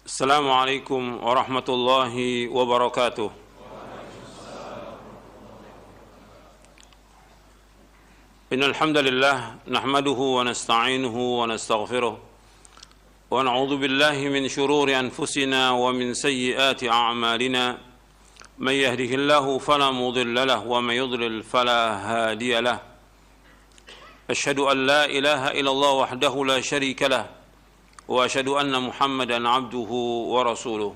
السلام عليكم ورحمة الله وبركاته. إن الحمد لله نحمده ونستعينه ونستغفره ونعوذ بالله من شرور أنفسنا ومن سيئات أعمالنا. من يهده الله فلا مضل له ومن يضلل فلا هادي له. أشهد أن لا إله إلا الله وحده لا شريك له وأشهد أن محمدًا عبده ورسوله.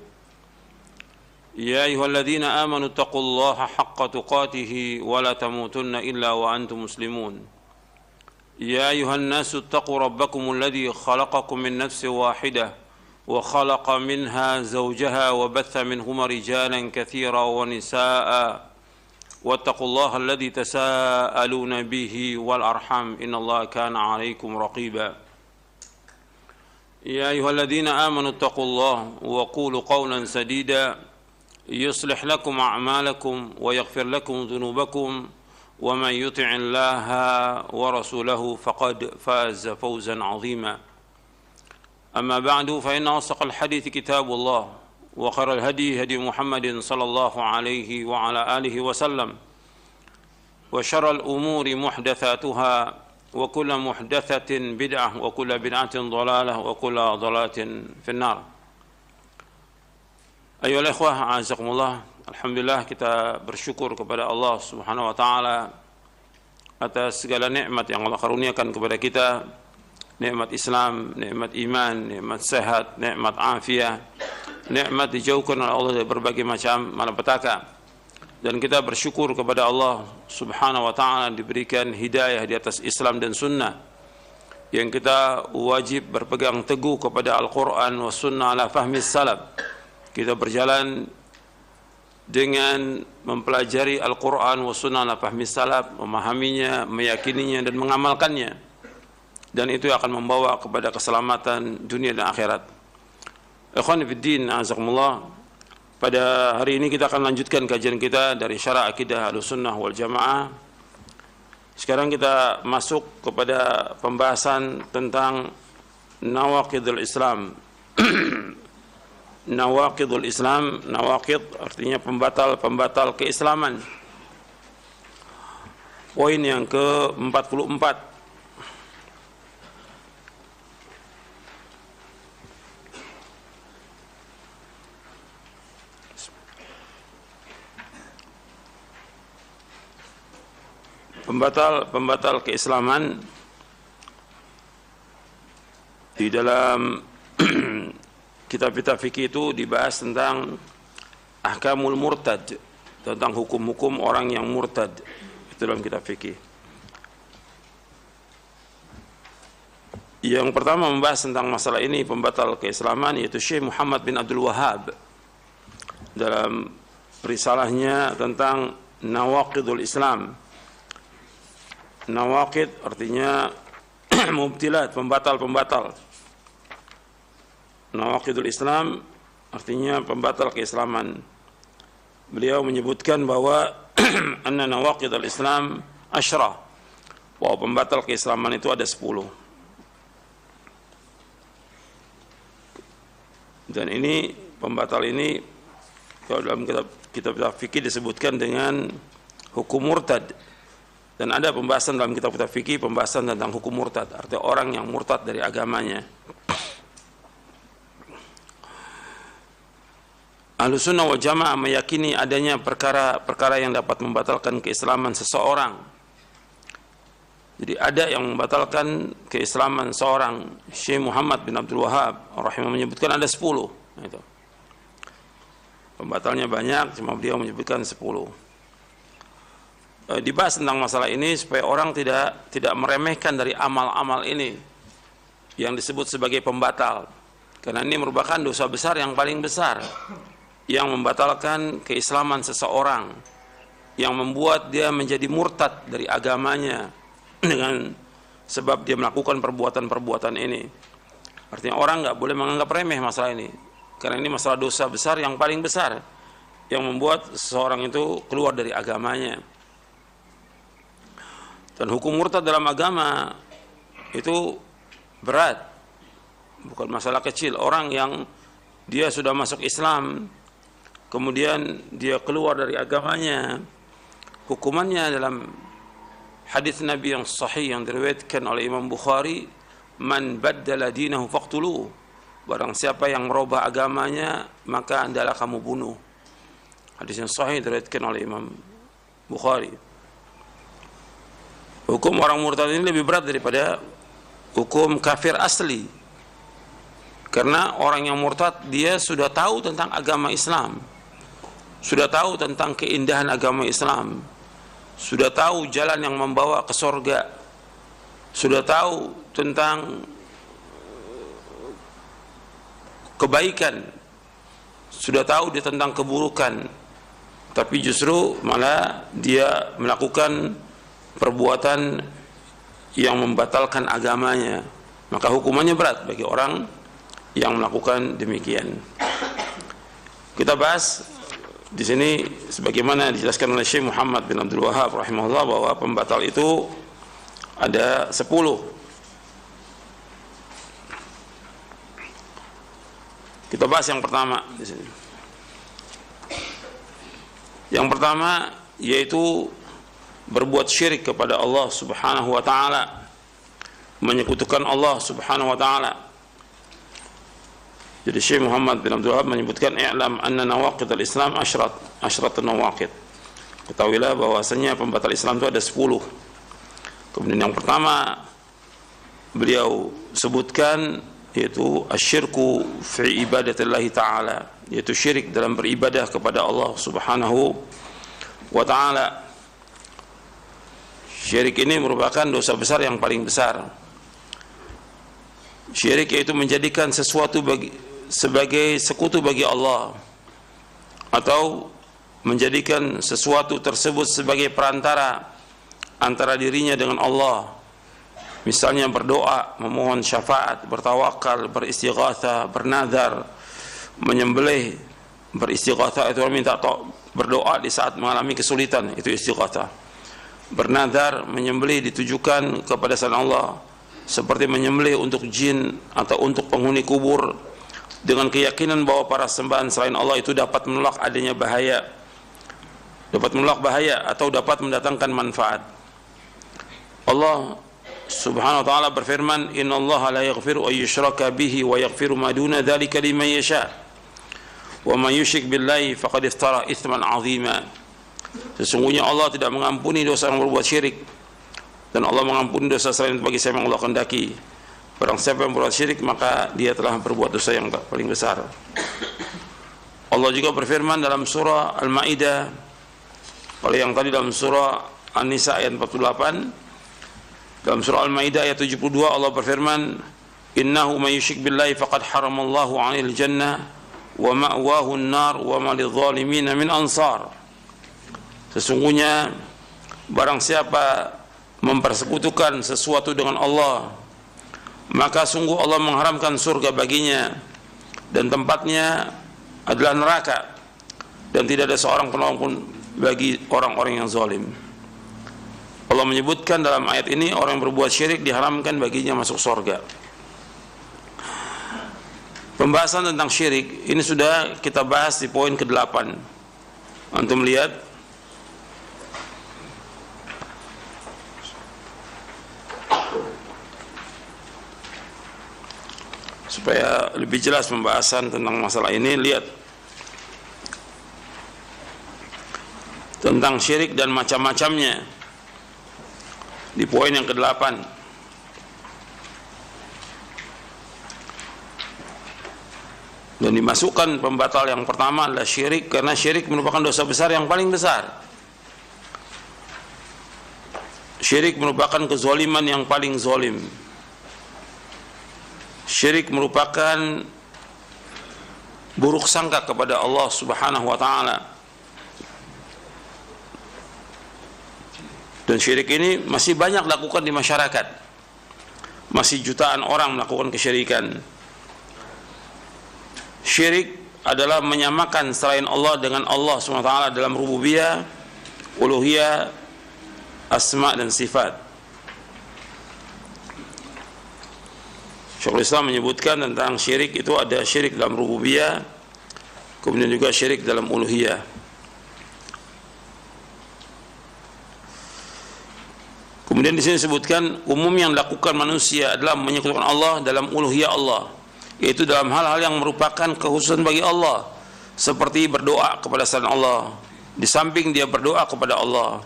يا أيها الذين آمنوا اتقوا الله حق تقاته ولا تموتن إلا وأنتم مسلمون. يا أيها الناس اتقوا ربكم الذي خلقكم من نفس واحدة وخلق منها زوجها وبث منهما رجالًا كثيرًا ونساء واتقوا الله الذي تساءلون به والأرحام إن الله كان عليكم رقيبًا. يا أيها الذين آمنوا اتقوا الله وقولوا قولا سديدا يصلح لكم أعمالكم ويغفر لكم ذنوبكم ومن يطع الله ورسوله فقد فاز فوزا عظيما. أما بعد فإن أصدق الحديث كتاب الله وخير الهدي هدي محمد صلى الله عليه وعلى آله وسلم وشر الأمور محدثاتها وكل محدثة بدعة وكل بدعة ضلالة وكل ضلالة في النار. Ayolah ikhwah, a'azakumullah. Alhamdulillah, kita bersyukur kepada Allah Subhanahu wa taala atas segala nikmat yang Allah karuniakan kepada kita. Nikmat Islam, nikmat iman, nikmat sehat, nikmat afiat, nikmat dijauhkan oleh Allah dari berbagai macam malapetaka. Dan kita bersyukur kepada Allah Subhanahu wa ta'ala diberikan hidayah di atas Islam dan Sunnah, yang kita wajib berpegang teguh kepada Al-Quran wa Sunnah ala fahmi salaf. Kita berjalan dengan mempelajari Al-Quran wa Sunnah ala fahmi salaf, memahaminya, meyakininya dan mengamalkannya, dan itu akan membawa kepada keselamatan dunia dan akhirat. Ikhwan fiddin, azakumullah. Pada hari ini kita akan lanjutkan kajian kita dari Syarah Akidah Ahlussunnah wal Jamaah. Sekarang kita masuk kepada pembahasan tentang nawaqidul Islam. Nawaqidul Islam, nawaqid artinya pembatal-pembatal keislaman. Poin yang ke-44. Pembatal keislaman. Di dalam kitab-kitab fikih itu dibahas tentang ahkamul murtad, tentang hukum-hukum orang yang murtad. Itu dalam kitab fikih. Yang pertama membahas tentang masalah ini, pembatal keislaman, yaitu Syekh Muhammad bin Abdul Wahhab dalam risalahnya tentang Nawaqidul Islam. Nawaqid artinya mubtilat, pembatal-pembatal. Nawaqidul Islam artinya pembatal keislaman. Beliau menyebutkan bahwa anna nawaqidul Islam asyra, bahwa pembatal keislaman itu ada 10. Dan ini pembatal ini kalau dalam kitab fikih disebutkan dengan hukum murtad. Dan ada pembahasan dalam kitab-kitab fikih, pembahasan tentang hukum murtad, artinya orang yang murtad dari agamanya. Ahlussunnah wal Jamaah meyakini adanya perkara-perkara yang dapat membatalkan keislaman seseorang. Jadi ada yang membatalkan keislaman seorang. Syekh Muhammad bin Abdul Wahhab rahimahullah menyebutkan ada 10. Itu. Pembatalnya banyak, cuma beliau menyebutkan 10. Dibahas tentang masalah ini supaya orang tidak meremehkan dari amal-amal ini yang disebut sebagai pembatal, karena ini merupakan dosa besar yang paling besar yang membatalkan keislaman seseorang, yang membuat dia menjadi murtad dari agamanya dengan sebab dia melakukan perbuatan-perbuatan ini. Artinya orang nggak boleh menganggap remeh masalah ini, karena ini masalah dosa besar yang paling besar yang membuat seseorang itu keluar dari agamanya. Dan hukum murtad dalam agama itu berat, bukan masalah kecil. Orang yang dia sudah masuk Islam, kemudian dia keluar dari agamanya, hukumannya dalam hadis Nabi yang sahih yang diriwayatkan oleh Imam Bukhari, man baddala dinahu faqtuluh, barang siapa yang merubah agamanya maka hendaklah kamu bunuh. Hadis yang sahih diriwayatkan oleh Imam Bukhari. Hukum orang murtad ini lebih berat daripada hukum kafir asli, karena orang yang murtad dia sudah tahu tentang agama Islam, sudah tahu tentang keindahan agama Islam, sudah tahu jalan yang membawa ke surga, sudah tahu tentang kebaikan, sudah tahu dia tentang keburukan, tapi justru malah dia melakukan perbuatan yang membatalkan agamanya, maka hukumannya berat bagi orang yang melakukan demikian. Kita bahas di sini sebagaimana dijelaskan oleh Syekh Muhammad bin Abdul Wahhab rahimahullah bahwa pembatal itu ada 10. Kita bahas yang pertama di sini. Yang pertama yaitu berbuat syirik kepada Allah Subhanahu wa taala, menyekutukan Allah Subhanahu wa taala. Jadi Syekh Muhammad bin Abdul Wahhab menyebutkan i'lam anna nawaqid al-Islam asyrat nawaqid. Ketahuilah bahwasanya pembatal Islam itu ada 10. Kemudian yang pertama beliau sebutkan yaitu asyirku fi ibadatillah taala, yaitu syirik dalam beribadah kepada Allah Subhanahu wa taala. Syirik ini merupakan dosa besar yang paling besar. Syirik yaitu menjadikan sesuatu sebagai sekutu bagi Allah, atau menjadikan sesuatu tersebut sebagai perantara antara dirinya dengan Allah. Misalnya berdoa, memohon syafaat, bertawakal, beristighatsah, bernazar, menyembelih. Beristighatsah itu minta berdoa di saat mengalami kesulitan, itu istighatsah. Bernazar, menyembelih ditujukan kepada selain Allah, seperti menyembelih untuk jin atau untuk penghuni kubur, dengan keyakinan bahwa para sembahan selain Allah itu dapat menolak adanya bahaya, dapat menolak bahaya atau dapat mendatangkan manfaat. Allah Subhanahu wa taala berfirman, innallaha la yaghfiru an yushraka bihi wa yaghfiru ma duna dzalika liman yasha wa man yusyrik billahi faqad iftara itsman 'azima. Sesungguhnya Allah tidak mengampuni dosa yang berbuat syirik, dan Allah mengampuni dosa selain bagi siapa yang Allah kehendaki. Barang siapa yang berbuat syirik maka dia telah berbuat dosa yang paling besar. Allah juga berfirman dalam surah Al-Maidah, kalau yang tadi dalam surah An-Nisa ayat 48, dalam surah Al-Maidah ayat 72 Allah berfirman, innahu may yusyrik billahi faqad haramallahu 'alal jannah wa ma'wahu an-nar wa ma lidh-dhalimin min ansar. Sesungguhnya barang siapa mempersekutukan sesuatu dengan Allah, maka sungguh Allah mengharamkan surga baginya, dan tempatnya adalah neraka, dan tidak ada seorang penolong pun bagi orang-orang yang zalim. Allah menyebutkan dalam ayat ini orang yang berbuat syirik diharamkan baginya masuk surga. Pembahasan tentang syirik ini sudah kita bahas di poin ke-8. Antum lihat supaya lebih jelas pembahasan tentang masalah ini, lihat tentang syirik dan macam-macamnya di poin yang ke-8. Dan dimasukkan pembatal yang pertama adalah syirik, karena syirik merupakan dosa besar yang paling besar. Syirik merupakan kezaliman yang paling zalim. Syirik merupakan buruk sangka kepada Allah Subhanahu wa taala. Dan syirik ini masih banyak dilakukan di masyarakat. Masih jutaan orang melakukan kesyirikan. Syirik adalah menyamakan selain Allah dengan Allah Subhanahu wa taala dalam rububiyah, uluhiyah, asma dan sifat. Syekhul Islam menyebutkan tentang syirik itu ada syirik dalam rububiyah, kemudian juga syirik dalam uluhiyah. Kemudian di sini disebutkan umum yang dilakukan manusia adalah menyekutukan Allah dalam uluhiyah Allah, yaitu dalam hal-hal yang merupakan kekhususan bagi Allah, seperti berdoa kepada selain Allah, di samping dia berdoa kepada Allah,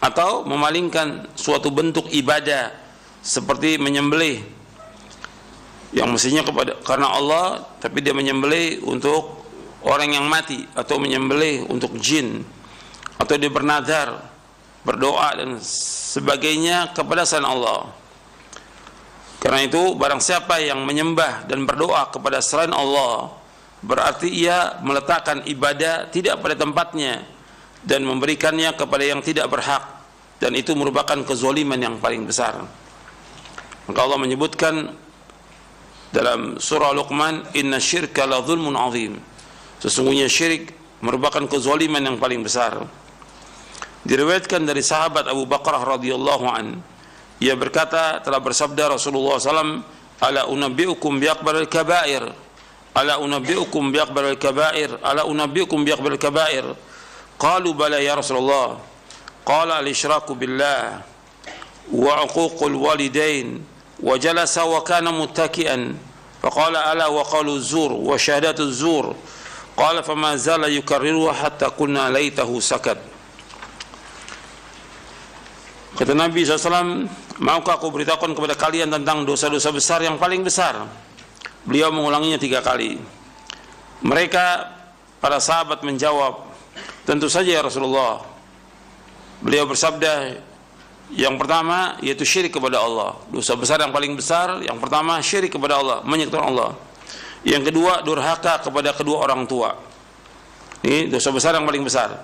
atau memalingkan suatu bentuk ibadah seperti menyembelih yang mestinya karena Allah, tapi dia menyembelih untuk orang yang mati, atau menyembelih untuk jin, atau dia bernazar, berdoa dan sebagainya kepada selain Allah. Karena itu barang siapa yang menyembah dan berdoa kepada selain Allah, berarti ia meletakkan ibadah tidak pada tempatnya dan memberikannya kepada yang tidak berhak, dan itu merupakan kezaliman yang paling besar. Maka Allah menyebutkan dalam surah Luqman, inna syirka la zulmun azim, sesungguhnya syirik merupakan kezaliman yang paling besar. Diriwayatkan dari sahabat Abu Bakrah radhiyallahu an, ia berkata, telah bersabda Rasulullah SAW, ala unabbiukum biakbaril kabair, ala unabbiukum biakbaril kabair, ala unabbiukum biakbaril kabair. Qalu bala ya Rasulullah. Qala al-isyraku billah wa uququl walidain wa jalasa wa kana muttaki'an. Faqala ala wa qalu zur wa syahadatu zur. Qala fama zala yukarriruha hatta kunna laitahu sakat. Kata Nabi SAW, maukah aku beritahukan kepada kalian tentang dosa-dosa besar yang paling besar? Beliau mengulanginya 3 kali. Mereka, para sahabat menjawab, tentu saja ya Rasulullah. Beliau bersabda, yang pertama yaitu syirik kepada Allah. Dosa besar yang paling besar, yang pertama syirik kepada Allah, menyekutukan Allah. Yang kedua, durhaka kepada kedua orang tua. Ini dosa besar yang paling besar.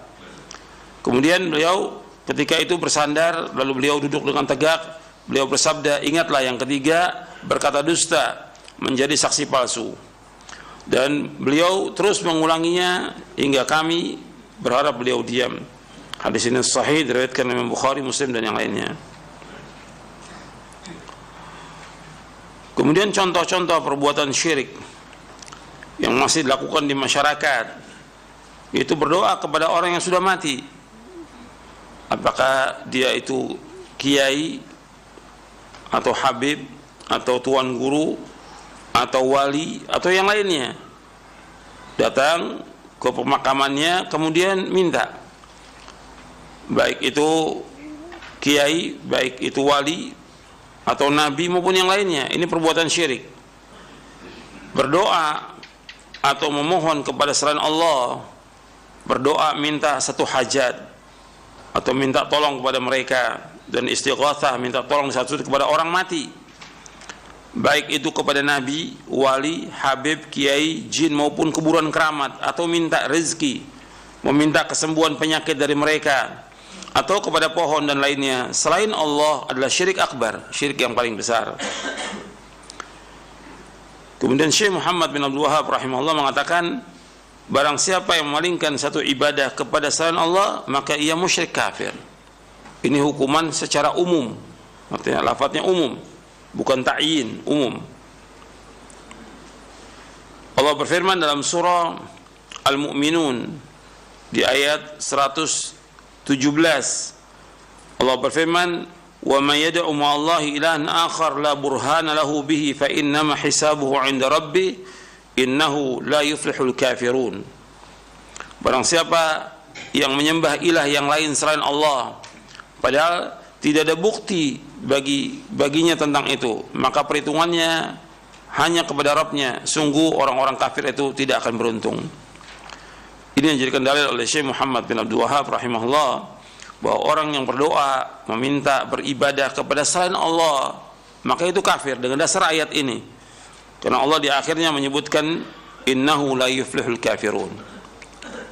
Kemudian beliau ketika itu bersandar, lalu beliau duduk dengan tegak, beliau bersabda, ingatlah yang ketiga, berkata dusta, menjadi saksi palsu. Dan beliau terus mengulanginya hingga kami berharap beliau diam. Hadis ini sahih, diriwayatkan Imam Bukhari, Muslim dan yang lainnya. Kemudian contoh-contoh perbuatan syirik yang masih dilakukan di masyarakat, yaitu berdoa kepada orang yang sudah mati. Apakah dia itu kiai atau habib atau tuan guru atau wali atau yang lainnya, datang ke pemakamannya kemudian minta, baik itu kiai, baik itu wali atau nabi maupun yang lainnya. Ini perbuatan syirik. Berdoa atau memohon kepada selain Allah, berdoa minta satu hajat atau minta tolong kepada mereka, dan istighatsah, minta tolong satu kepada orang mati, baik itu kepada nabi, wali, habib, kiai, jin maupun kuburan keramat, atau minta rezeki, meminta kesembuhan penyakit dari mereka, atau kepada pohon dan lainnya selain Allah, adalah syirik akbar, syirik yang paling besar. Kemudian Syekh Muhammad bin Abdul Wahhab rahimahullah mengatakan, barang siapa yang memalingkan satu ibadah kepada selain Allah, maka ia musyrik kafir. Ini hukuman secara umum, artinya lafadznya umum, bukan ta'yin, umum. Allah berfirman dalam surah Al-Mu'minun di ayat 117. Allah berfirman, wa may yad'u ma'allahi ilahan akhar la burhana lahu bihi fa innama hisabuhu 'inda rabbih innahu la yuflihul kafirun. Barang siapa yang menyembah ilah yang lain selain Allah, padahal tidak ada bukti baginya tentang itu, maka perhitungannya hanya kepada Rabbnya, sungguh orang-orang kafir itu tidak akan beruntung. Ini yang dijadikan dalil oleh Syekh Muhammad bin Abdul Wahhab rahimahullah, bahwa orang yang berdoa, meminta, beribadah kepada selain Allah, maka itu kafir dengan dasar ayat ini. Karena Allah di akhirnya menyebutkan innahu la yuflihul kafirun.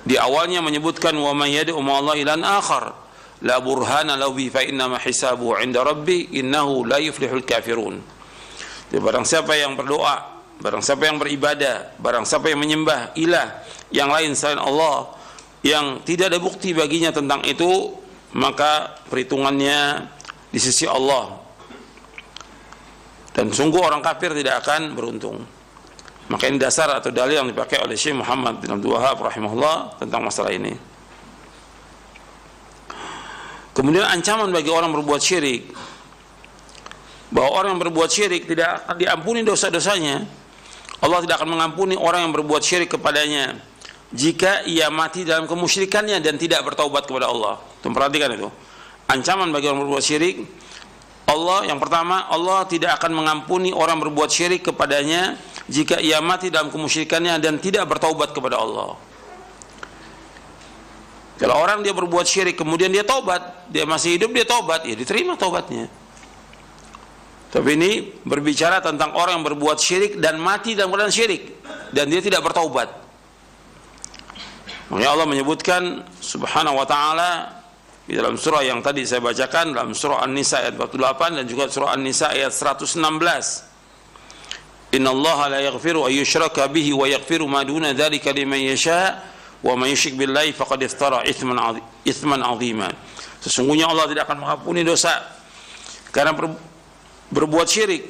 Di awalnya menyebutkan wa may yad'u ma'allahi ilahan akhar la burhana lahu bi fa innama hisabuhu 'inda rabbi innahu la yuflihul kafirun. Jadi barang siapa yang berdoa, barang siapa yang beribadah, barang siapa yang menyembah ilah yang lain selain Allah yang tidak ada bukti baginya tentang itu, maka perhitungannya di sisi Allah Dan sungguh orang kafir tidak akan beruntung. Maka ini dasar atau dalil yang dipakai oleh Syekh Muhammad bin Abdul Wahhab rahimahullah tentang masalah ini. Kemudian ancaman bagi orang berbuat syirik, bahwa orang yang berbuat syirik tidak akan diampuni dosa-dosanya. Allah tidak akan mengampuni orang yang berbuat syirik kepadanya jika ia mati dalam kemusyrikannya dan tidak bertaubat kepada Allah. Tuh, perhatikan itu. Ancaman bagi orang berbuat syirik, Allah yang pertama, Allah tidak akan mengampuni orang berbuat syirik kepadanya jika ia mati dalam kemusyrikannya dan tidak bertaubat kepada Allah. Kalau orang dia berbuat syirik kemudian dia taubat, dia masih hidup dia taubat, ya diterima taubatnya. Tapi ini berbicara tentang orang yang berbuat syirik dan mati dalam keadaan syirik dan dia tidak bertaubat. Makanya Allah menyebutkan subhanahu wa ta'ala di dalam surah yang tadi saya bacakan, dalam surah An-Nisa ayat 48 dan juga surah An-Nisa ayat 116. Innallaha la yaghfiru an yushraka bihi wa yaghfiru ma duna dzalika liman yasha wa man yusyrik billahi faqad iftara itsman 'azima. Sesungguhnya Allah tidak akan mengampuni dosa karena berbuat syirik.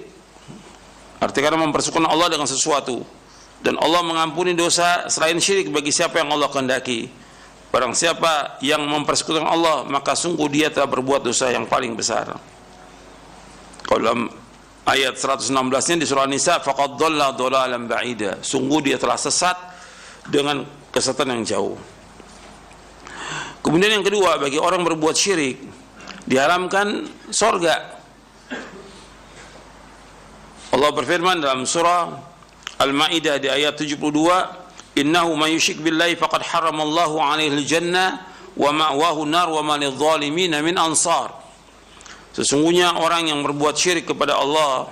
Artinya karena mempersekutukan Allah dengan sesuatu. Dan Allah mengampuni dosa selain syirik bagi siapa yang Allah kehendaki. Barang siapa yang mempersekutukan Allah, maka sungguh dia telah berbuat dosa yang paling besar. Kalau dalam ayat 116-nya di surah Nisa, faqad dhalla dhalalan ba'ida. Sungguh dia telah sesat dengan kesesatan yang jauh. Kemudian yang kedua, bagi orang berbuat syirik diharamkan sorga. Allah berfirman dalam surah Al-Maidah di ayat 72, innahu man yusyrik billahi faqad haramallahu 'alaihi al-jannah wa ma'wahu nar wa ma lidh-dhalimin min ansar. Sesungguhnya orang yang berbuat syirik kepada Allah,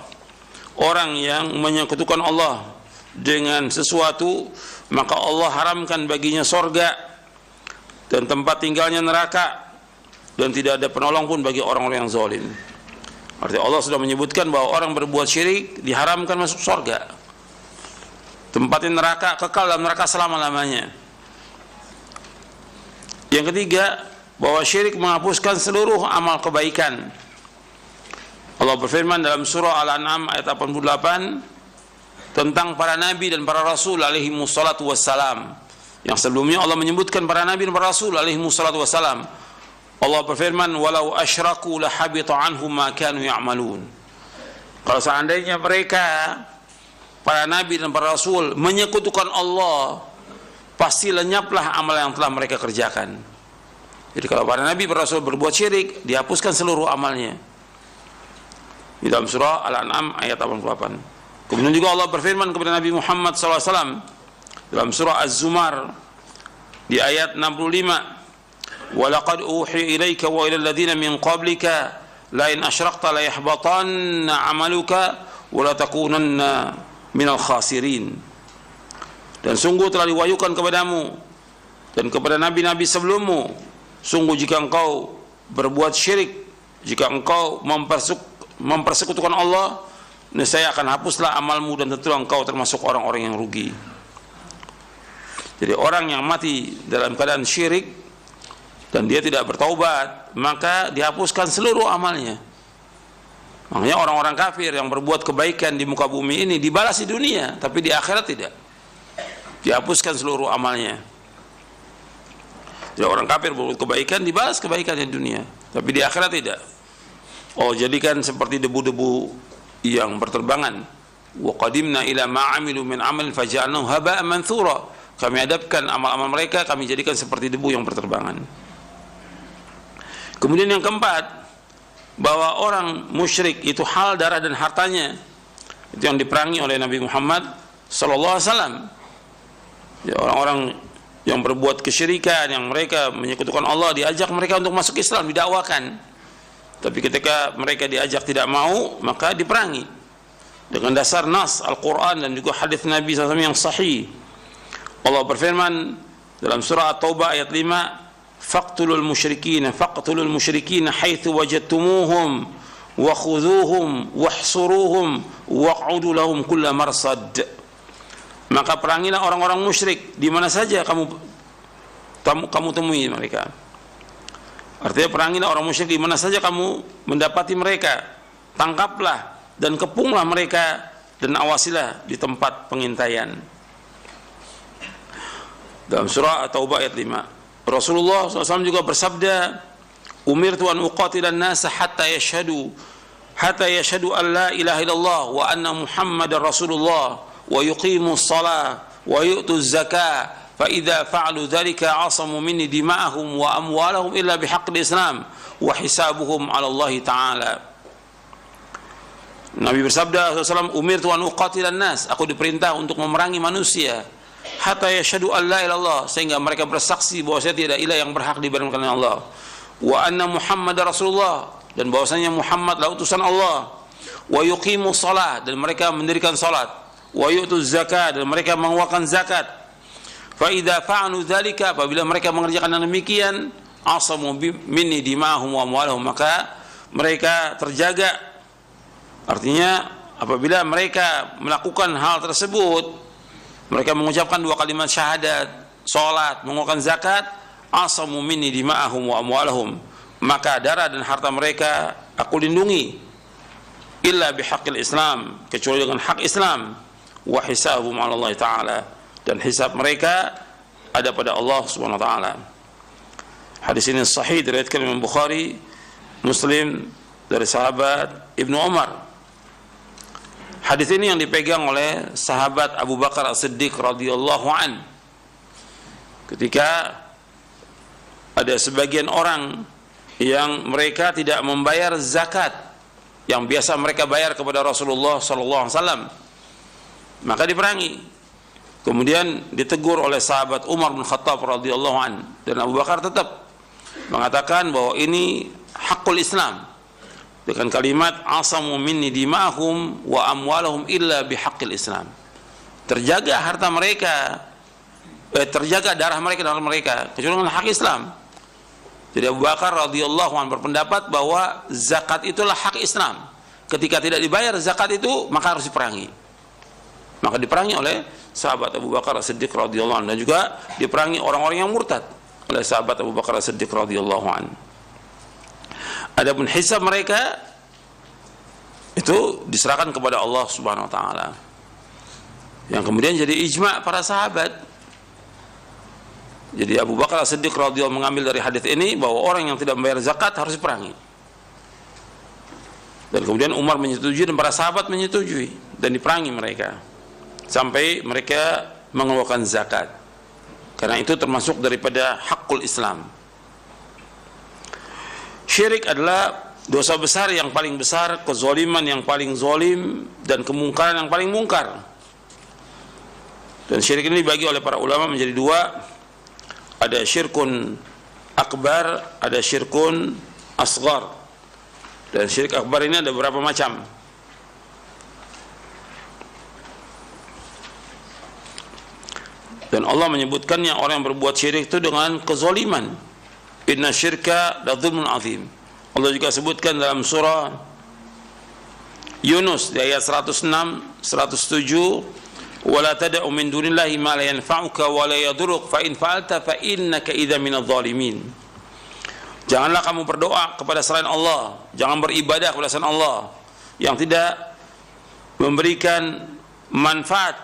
orang yang menyekutukan Allah dengan sesuatu, maka Allah haramkan baginya sorga dan tempat tinggalnya neraka, dan tidak ada penolong pun bagi orang-orang yang zalim. Artinya Allah sudah menyebutkan bahwa orang berbuat syirik diharamkan masuk sorga, tempatnya neraka, kekal dalam neraka selama-lamanya. Yang ketiga, bahwa syirik menghapuskan seluruh amal kebaikan. Allah berfirman dalam surah Al-An'am ayat 88 tentang para nabi dan para rasul alaihi wassalatu wassalam. Yang sebelumnya Allah menyebutkan para nabi dan para rasul alaihi wassalatu wassalam. Allah berfirman, walau asyraku lahabita anhum ma kanu ya'malun. Kalau seandainya mereka, para nabi dan para rasul, menyekutukan Allah, pasti lenyaplah amal yang telah mereka kerjakan. Jadi kalau para nabi dan para rasul berbuat syirik, dihapuskan seluruh amalnya. Di dalam surah Al-An'am ayat 88. Kemudian juga Allah berfirman kepada Nabi Muhammad SAW dalam surah Az-Zumar di ayat 65, walaqad uhiya ilaika wa ila alladhina min qablika la in asyrakta la yahbatanna 'amaluka wa la takunanna minal khasirin. Dan sungguh telah diwahyukan kepadamu dan kepada nabi-nabi sebelummu, sungguh jika engkau berbuat syirik, jika engkau mempersekutukan Allah, niscaya akan hapuslah amalmu dan tentu engkau termasuk orang-orang yang rugi. Jadi orang yang mati dalam keadaan syirik dan dia tidak bertaubat, maka dihapuskan seluruh amalnya. Makanya orang-orang kafir yang berbuat kebaikan di muka bumi ini dibalas di dunia, tapi di akhirat tidak. Dihapuskan seluruh amalnya. Jadi orang kafir berbuat kebaikan dibalas kebaikan di dunia, tapi di akhirat tidak. Oh, jadikan seperti debu-debu yang berterbangan. Wa qadimna ila ma 'amilu min 'amal faj'alnahu haba'an manthura. Kami hadapkan amal-amal mereka, kami jadikan seperti debu yang berterbangan. Kemudian yang keempat, bahwa orang musyrik itu hal darah dan hartanya itu yang diperangi oleh Nabi Muhammad sallallahu alaihi wasallam. Ya, orang-orang yang berbuat kesyirikan, yang mereka menyekutukan Allah, diajak mereka untuk masuk Islam, didakwakan. Tapi ketika mereka diajak tidak mau, maka diperangi dengan dasar nas Al-Quran dan juga hadis Nabi SAW yang sahih. Allah berfirman dalam surah At-Taubah ayat 5, faqtulul musyrikina haitsu wajadtumuhum wa khudhuhum wahsuruhum waq'udu lahum kulla marsad. Maka perangilah orang-orang musyrik di mana saja kamu temui mereka. Artinya perangilah orang musyrik di mana saja kamu mendapati mereka, tangkaplah dan kepunglah mereka dan awasilah di tempat pengintaian. Dalam surah At-Taubah ayat 5, Rasulullah SAW juga bersabda, umirtu an uqatilan nasa hatta yashhadu an la ilaha illallah wa anna Muhammadar Rasulullah wa yuqimus shalah wa yu'tuz zakah fa idza fa'alu dzalika 'asamu minni dima'ahum wa amwalahum illa bihaqqil Islam wa hisabuhum 'ala Allah taala. Nabi bersabda SAW, umirtu an uqatilan nas, aku diperintah untuk memerangi manusia hatta yashhadu an la ilaha illallah, sehingga mereka bersaksi bahwa saya tidak ilah yang berhak diibadahkan oleh Allah, wa anna Muhammadar Rasulullah, dan bahwasanya Muhammad adalah utusan Allah, wa yuqimus shalah, dan mereka mendirikan salat, wa yu'tuz zakah, dan mereka mengeluarkan zakat. Fa idza fa'alu dzalika, apabila mereka mengerjakan demikian, asamu minni dima'ahum wa amwalahum, maka mereka terjaga. Artinya apabila mereka melakukan hal tersebut, mereka mengucapkan 2 kalimat syahadat, salat, mengeluarkan zakat, asamu minni dima'ahum wa amwalahum, maka darah dan harta mereka aku lindungi, illa bihaqqil Islam, kecuali dengan hak Islam, wa hisabuhum 'ala Allah taala, dan hisab mereka ada pada Allah Subhanahu wa taala. Hadis ini sahih diriwayatkan Imam Bukhari, Muslim dari sahabat Ibnu Umar. Hadis ini yang dipegang oleh sahabat Abu Bakar As-Siddiq radhiyallahu an. Ketika ada sebagian orang yang mereka tidak membayar zakat yang biasa mereka bayar kepada Rasulullah sallallahu alaihi wasallam, maka diperangi. Kemudian ditegur oleh sahabat Umar bin Khattab radhiyallahu an, dan Abu Bakar tetap mengatakan bahwa ini hakul Islam dengan kalimat asamu minni dima'ahum wa amwalahum illa bihaqqil Islam. Terjaga harta mereka, terjaga darah mereka dan harta mereka kecuali dengan hak Islam. Jadi Abu Bakar radhiyallahu anhu berpendapat bahwa zakat itulah hak Islam. Ketika tidak dibayar zakat itu, maka harus diperangi. Maka diperangi oleh sahabat Abu Bakar As-Siddiq radhiyallahu anhu, dan juga diperangi orang-orang yang murtad oleh sahabat Abu Bakar As-Siddiq radhiyallahu anhu. Adapun hisab mereka itu diserahkan kepada Allah Subhanahu wa taala, yang kemudian jadi ijma' para sahabat. Jadi Abu Bakar As-Siddiq radhiyallahu mengambil dari hadis ini bahwa orang yang tidak membayar zakat harus diperangi. Dan kemudian Umar menyetujui dan para sahabat menyetujui, dan diperangi mereka sampai mereka mengeluarkan zakat. Karena itu termasuk daripada hakul Islam. Syirik adalah dosa besar yang paling besar, kezaliman yang paling zalim, dan kemungkaran yang paling mungkar. Dan syirik ini dibagi oleh para ulama menjadi 2. Ada syirkun akbar, ada syirkun asghar. Dan syirik akbar ini ada beberapa macam. Dan Allah menyebutkannya orang yang berbuat syirik itu dengan kezaliman. Inna syirka la dzulmun azim. Allah juga sebutkan dalam surah Yunus di ayat 106, 107, wala tad'u min dunillahi ma la yanfa'uka wa la yadurruk fa in fa'alta fa innaka idza minadh dhalimin. Janganlah kamu berdoa kepada selain Allah, jangan beribadah kepada selain Allah yang tidak memberikan manfaat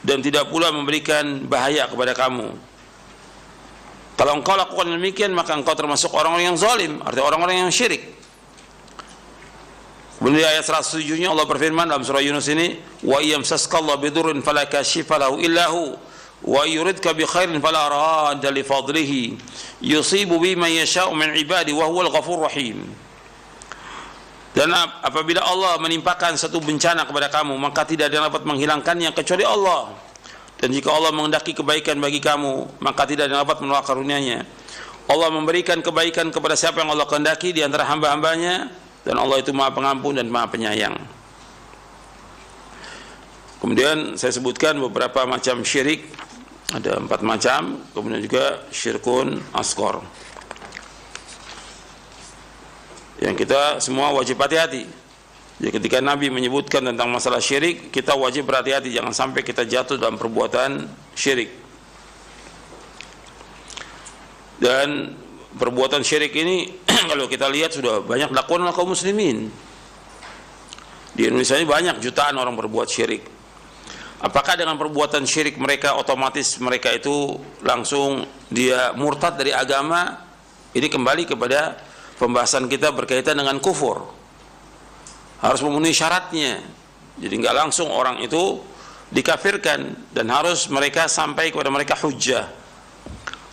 dan tidak pula memberikan bahaya kepada kamu. Kalau engkau lakukan demikian, maka engkau termasuk orang-orang yang zalim, artinya orang-orang yang syirik. Kemudian ayat 107-nya Allah berfirman dalam surah Yunus ini, wa yamsaskallahu bidurrin fala kashifa lahu illa hu wa yuridka bi khairin fala radda li fadlihi yusibu bima yasha'u min ibadi wa huwal ghafurur rahim. Dan apabila Allah menimpakan satu bencana kepada kamu, maka tidak ada yang dapat menghilangkannya kecuali Allah. Dan jika Allah menghendaki kebaikan bagi kamu, maka tidak ada yang dapat menolak karunia-Nya. Allah memberikan kebaikan kepada siapa yang Allah kehendaki di antara hamba-hambanya, dan Allah itu Maha Pengampun dan Maha Penyayang. Kemudian saya sebutkan beberapa macam syirik, ada 4 macam. Kemudian juga syirkun asghar, yang kita semua wajib hati-hati. Jadi ketika Nabi menyebutkan tentang masalah syirik, kita wajib berhati-hati, jangan sampai kita jatuh dalam perbuatan syirik. Dan perbuatan syirik ini kalau kita lihat sudah banyak dilakukan oleh kaum muslimin. Di Indonesia ini banyak jutaan orang berbuat syirik. Apakah dengan perbuatan syirik mereka otomatis mereka itu langsung dia murtad dari agama? Ini kembali kepada pembahasan kita berkaitan dengan kufur. Harus memenuhi syaratnya. Jadi nggak langsung orang itu dikafirkan, dan harus mereka sampai kepada mereka hujjah.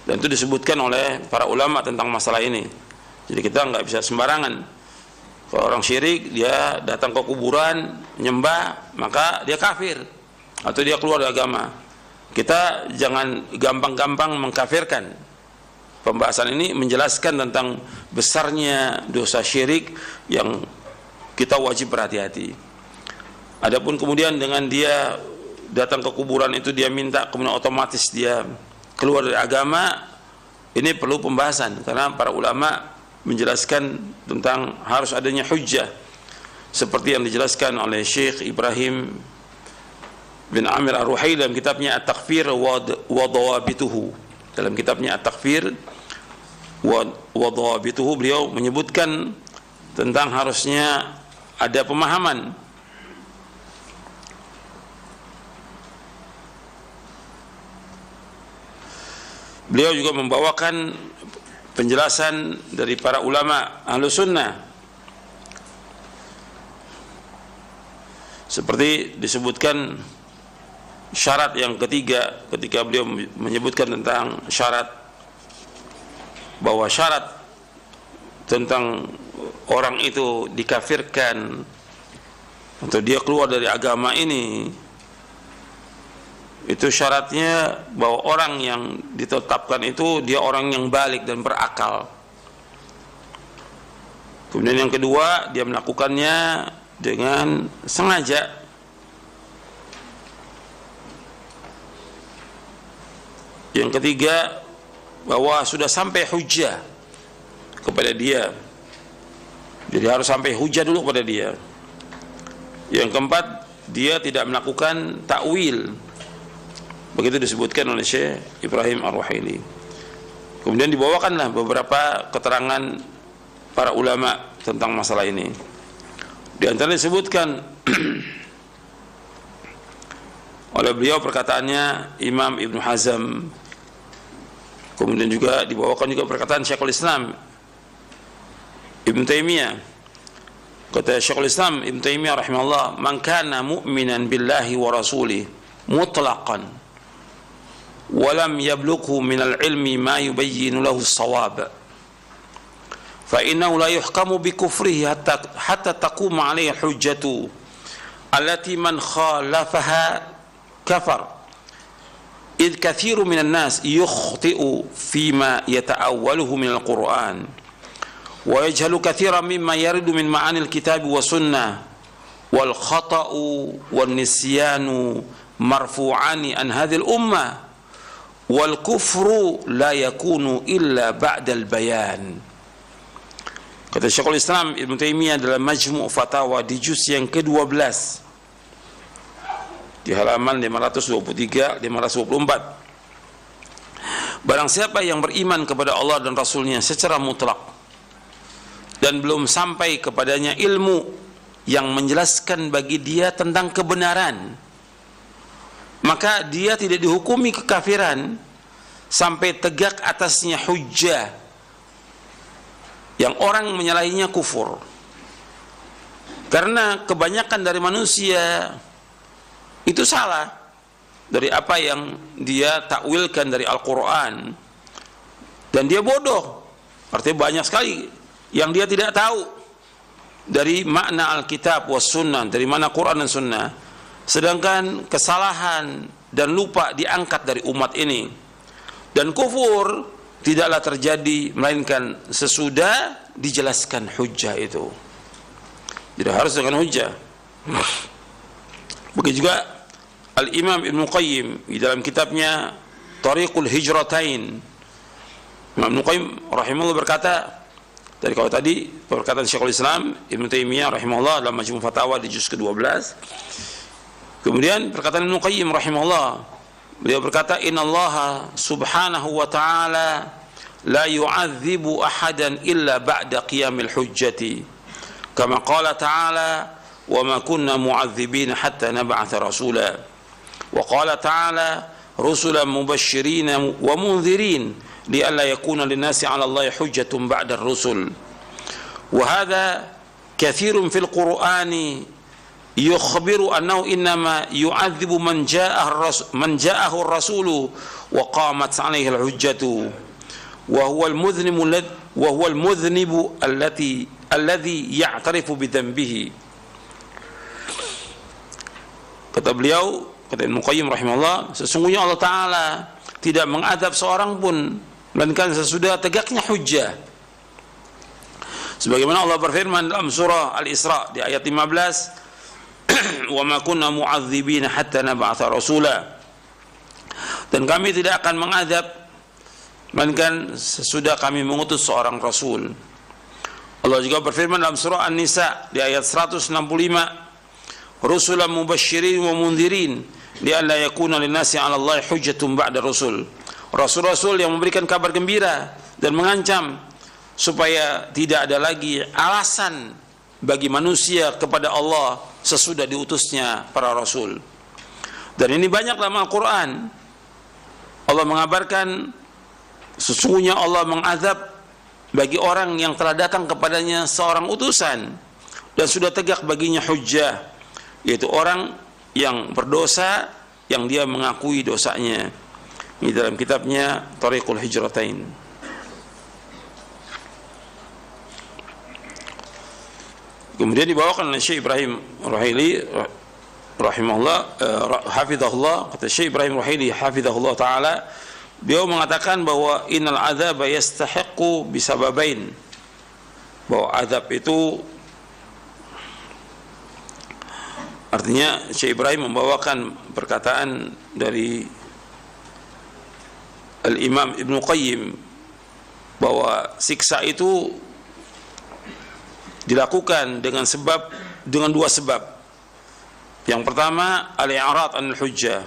Dan itu disebutkan oleh para ulama tentang masalah ini. Jadi kita nggak bisa sembarangan. Kalau orang syirik dia datang ke kuburan nyembah, maka dia kafir atau dia keluar dari agama. Kita jangan gampang-gampang mengkafirkan. Pembahasan ini menjelaskan tentang besarnya dosa syirik yang kita wajib berhati-hati. Adapun kemudian dengan dia datang ke kuburan itu dia minta, kemudian otomatis dia keluar dari agama, ini perlu pembahasan karena para ulama menjelaskan tentang harus adanya hujjah seperti yang dijelaskan oleh Syekh Ibrahim bin Amir Ar-Ruhaili dalam kitabnya At-Takfir wa Dawabituhu. Dalam kitabnya At-Takfir wa Dawabituhu beliau menyebutkan tentang harusnya ada pemahaman. Beliau juga membawakan penjelasan dari para ulama Ahlus Sunnah seperti disebutkan syarat yang ketiga ketika beliau menyebutkan tentang syarat, bahwa syarat tentang orang itu dikafirkan atau dia keluar dari agama ini, itu syaratnya bahwa orang yang ditetapkan itu dia orang yang balik dan berakal. Kemudian yang kedua, dia melakukannya dengan sengaja. Yang ketiga, bahwa sudah sampai hujjah kepada dia. Jadi harus sampai hujjah dulu kepada dia. Yang keempat, dia tidak melakukan takwil. Begitu disebutkan oleh Syekh Ibrahim Ar-Ruhaili. Kemudian dibawakanlah beberapa keterangan para ulama tentang masalah ini. Di antara disebutkan oleh beliau perkataannya Imam Ibn Hazm. Kemudian juga dibawakan juga perkataan Syekhul Islam Ibn Taimiyah. Kata Syekhul Islam Ibn Taimiyah rahimahullah, "Man kana mu'minan billahi wa rasulih mutlaqan wa lam yablughu min al-ilmi ma yubayyinu lahu as-shawab fa innahu la yuhkamu bi kufrihi hatta taquma alayhi hujjatu allati man khalafaha kafar. إذ كثير من الناس يخطئ فيما يتأوله من القرآن ويجهل كثيرا مما يرد من معاني الكتاب والسنة والخطأ والنسيان مرفوعان عن هذه الأمة والكفر لا يكون إلا بعد البيان." Kata Syekhul Islam Ibn Taimiyah dalam Majmu' Fatawa di juz yang ke-12 di halaman 523-524, barang siapa yang beriman kepada Allah dan Rasulnya secara mutlak dan belum sampai kepadanya ilmu yang menjelaskan bagi dia tentang kebenaran, maka dia tidak dihukumi kekafiran sampai tegak atasnya hujjah yang orang menyalahinya kufur. Karena kebanyakan dari manusia itu salah dari apa yang dia takwilkan dari Al-Quran, dan dia bodoh. Artinya banyak sekali yang dia tidak tahu dari makna Alkitab was Sunnah, dari mana Quran dan Sunnah. Sedangkan kesalahan dan lupa diangkat dari umat ini, dan kufur tidaklah terjadi melainkan sesudah dijelaskan hujjah itu. Jadi harus dengan hujjah. Begitu juga Al-Imam Ibn Qayyim di dalam kitabnya Tariqul Hijratain. Imam Ibn Qayyim rahimahullah berkata, dari kalau tadi perkataan Syekhul Islam Ibn Taimiyah rahimahullah dalam Majmu' Fatawa di juz ke-12. Kemudian perkataan Ibn Qayyim rahimahullah, beliau berkata, "Innallaha subhanahu wa ta'ala la yu'adzibu ahadan illa ba'da qiyamil hujjati. Kama qala ta'ala, wa ma kunna mu'adzibina hatta nab'atha rasula. Wa qala ta'ala rusulan mubasysyirin wa mundzirin li'alla yakuna lin-nasi 'ala Allahi hujjatun ba'da ar-rusul. Wa hadha katsirun fil Qur'ani yukhbiru annahu innama yu'adzibu man ja'ahu ar-rasulu wa qamat 'alaihi al-hujjatu wa huwa al-mudhnibu alladhi ya'tarifu bi dhanbihi. Kata beliau, kata Ibnu Qayyim rahimahullah, sesungguhnya Allah Ta'ala tidak mengadab seorang pun melainkan sesudah tegaknya hujjah. Sebagaimana Allah berfirman dalam surah Al-Isra di ayat 15, "Wa ma kunna mu'adzibina hatta nab'atha rasula." Dan kami tidak akan mengadab melainkan sesudah kami mengutus seorang rasul. Allah juga berfirman dalam surah An-Nisa di ayat 165, "Rusulan mubasysyirin wa mundzirin li'alla yakuna lin-nasi 'ala Allahi hujjatun ba'da rasul." Rasul-rasul yang memberikan kabar gembira dan mengancam supaya tidak ada lagi alasan bagi manusia kepada Allah sesudah diutusnya para rasul. Dan ini banyak dalam Al-Quran. Allah mengabarkan sesungguhnya Allah mengazab bagi orang yang telah datang kepadanya seorang utusan dan sudah tegak baginya hujjah, yaitu orang yang berdosa yang dia mengakui dosanya. Ini dalam kitabnya Thariqul Hijratain. Kemudian dibawakan oleh Syekh Ibrahim Ruhaili rahimahullah, hafizahullah, kata Syekh Ibrahim Ruhaili hafizahullah taala, beliau mengatakan bahwa innal adzaba yastahiqqu bisababain, bahwa azab itu, artinya Syekh Ibrahim membawakan perkataan dari Al-Imam Ibnu Qayyim bahwa siksa itu dilakukan dengan dua sebab. Yang pertama, al-i'rad anil hujjah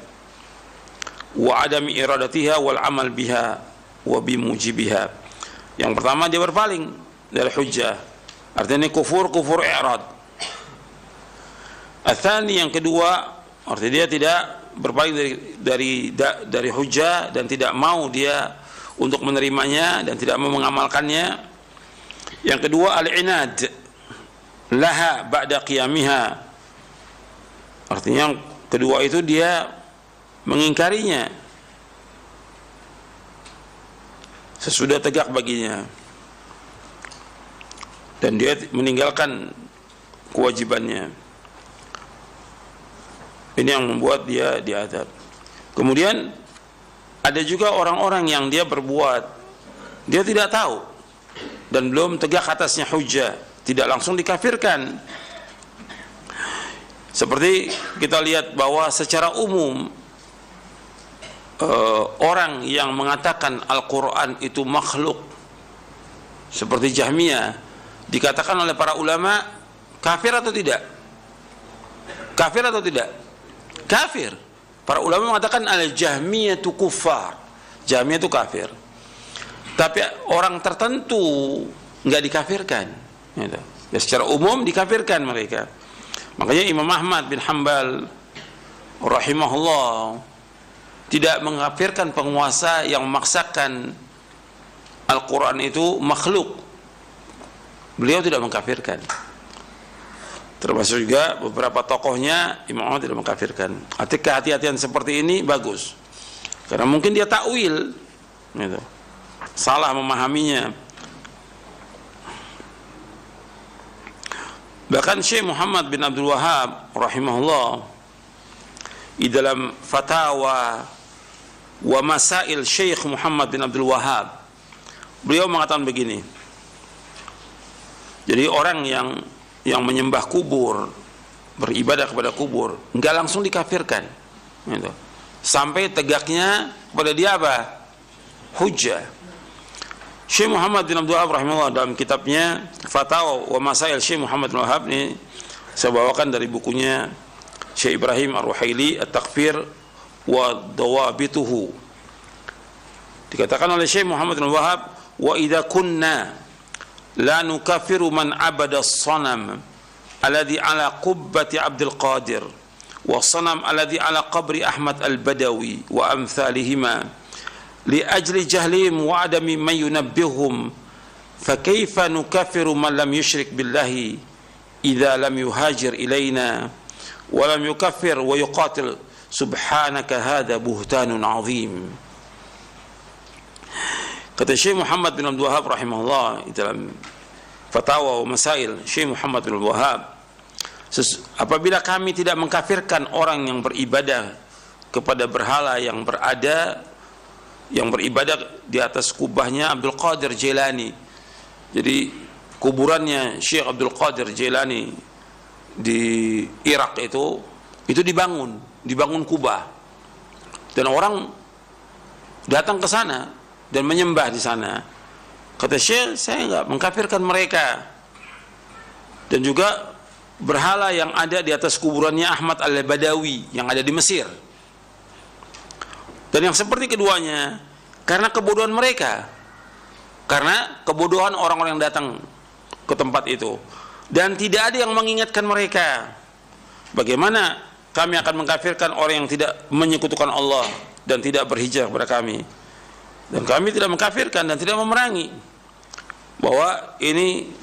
wa adami iradatiha wal amal biha wa bimujibiha. Yang pertama, dia berpaling dari hujjah, artinya kufur i'rad. Atsani, yang kedua, artinya dia tidak berpaling dari hujjah dan tidak mau dia untuk menerimanya dan tidak mau mengamalkannya. Yang kedua, al-inad laha ba'da qiyamiha, artinya yang kedua itu dia mengingkarinya sesudah tegak baginya dan dia meninggalkan kewajibannya. Ini yang membuat dia diazab. Kemudian ada juga orang-orang yang dia berbuat, dia tidak tahu dan belum tegak atasnya hujjah, tidak langsung dikafirkan. Seperti kita lihat bahwa secara umum orang yang mengatakan Al-Quran itu makhluk seperti Jahmiyah dikatakan oleh para ulama kafir atau tidak? Kafir atau tidak? Kafir. Para ulama mengatakan al-Jahmiyah itu kufar, Jahmiyah itu kafir. Tapi orang tertentu nggak dikafirkan, gitu. Ya, secara umum dikafirkan mereka. Makanya Imam Ahmad bin Hanbal rahimahullah tidak mengkafirkan penguasa yang memaksakan Al-Quran itu makhluk. Beliau tidak mengkafirkan. Termasuk juga beberapa tokohnya Imam Ahmad tidak mengkafirkan. Artinya kehati-hatian seperti ini bagus, karena mungkin dia takwil, gitu. Salah memahaminya. Bahkan Syekh Muhammad bin Abdul Wahhab rahimahullah di dalam Fatawa wa Masail Syekh Muhammad bin Abdul Wahhab, beliau mengatakan begini. Jadi orang yang menyembah kubur, beribadah kepada kubur, enggak langsung dikafirkan, gitu. Sampai tegaknya kepada dia apa? Hujjah. Syekh Muhammad bin Abdul Wahhab rahimahullah dalam kitabnya Fatawa wa Masail Syekh Muhammad bin Wahhab, ini saya bawakan dari bukunya Syekh Ibrahim Ar-Ruhaili At-Takfir wa Dawabituhu. Dikatakan oleh Syekh Muhammad bin Wahhab, wa idza kunna la nukaffiru man abada as-sanam alladhi ala qubbati Abdul Qadir wa sanam alladhi ala qabri Ahmad al-Badawi wa amthalihima li ajli jahlihim wa adami man yunabbihum fa kaifa nukaffiru man lam yushrik billahi idza lam yuhajir ilaina wa lam yukaffir wa yuqatil subhanaka hadha buhtanun azim. Kata Syekh Muhammad bin Abdul Wahhab rahimahullah dalam Fatawa wa Masail, Syekh Muhammad bin Abdul Wahhab, apabila kami tidak mengkafirkan orang yang beribadah kepada berhala yang beribadah di atas kubahnya Abdul Qadir Jailani. Jadi kuburannya Syekh Abdul Qadir Jailani di Irak itu dibangun kubah. Dan orang datang ke sana dan menyembah di sana. Kata Syekh, saya enggak mengkafirkan mereka. Dan juga berhala yang ada di atas kuburannya Ahmad al-Badawi yang ada di Mesir. Dan yang seperti keduanya, karena kebodohan mereka, karena kebodohan orang-orang yang datang ke tempat itu, dan tidak ada yang mengingatkan mereka. Bagaimana kami akan mengkafirkan orang yang tidak menyekutukan Allah dan tidak berhijrah kepada kami? Dan kami tidak mengkafirkan dan tidak memerangi. Bahwa ini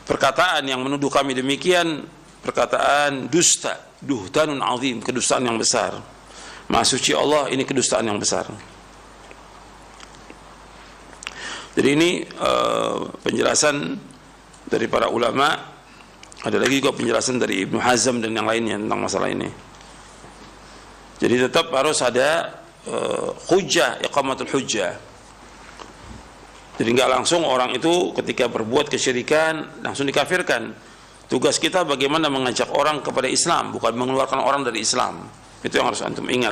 perkataan yang menuduh kami demikian, perkataan dusta, duhtanun azim, kedustaan yang besar. Maha suci Allah, ini kedustaan yang besar. Jadi ini penjelasan dari para ulama. Ada lagi juga penjelasan dari Ibnu Hazm dan yang lainnya tentang masalah ini. Jadi tetap harus ada hujjah, iqamatul hujjah. Jadi nggak langsung orang itu ketika berbuat kesyirikan langsung dikafirkan. Tugas kita bagaimana mengajak orang kepada Islam, bukan mengeluarkan orang dari Islam. Itu yang harus antum ingat.